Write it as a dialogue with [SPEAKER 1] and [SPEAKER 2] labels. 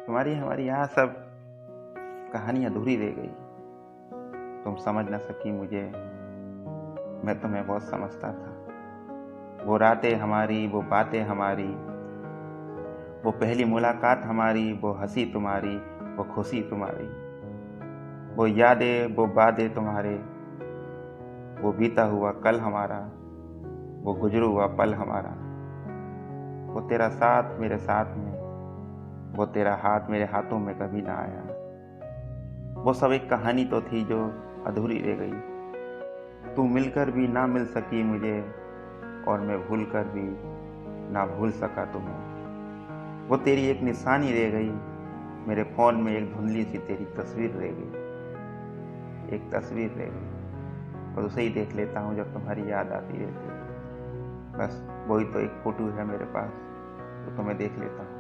[SPEAKER 1] तुम्हारी हमारी यहाँ सब कहानी अधूरी रह गई। तुम समझ न सकी मुझे, मैं तुम्हें बहुत समझता था। वो रातें हमारी, वो बातें हमारी, वो पहली मुलाकात हमारी, वो हंसी तुम्हारी, वो खुशी तुम्हारी, वो यादें, वो वादे तुम्हारे, वो बीता हुआ कल हमारा, वो गुजरा हुआ पल हमारा, वो तेरा साथ मेरे साथ में, वो तेरा हाथ मेरे हाथों में कभी ना आया। वो सब एक कहानी तो थी जो अधूरी रह गई। तू मिलकर भी ना मिल सकी मुझे, और मैं भूल कर भी ना भूल सका तुम्हें। वो तेरी एक निशानी रह गई, मेरे फ़ोन में एक धुंधली सी तेरी तस्वीर रह गई, एक तस्वीर रह गई। और उसे ही देख लेता हूँ जब तुम्हारी याद आती रहती है। बस वही तो एक फ़ोटो है मेरे पास, तो तुम्हें देख लेता हूँ।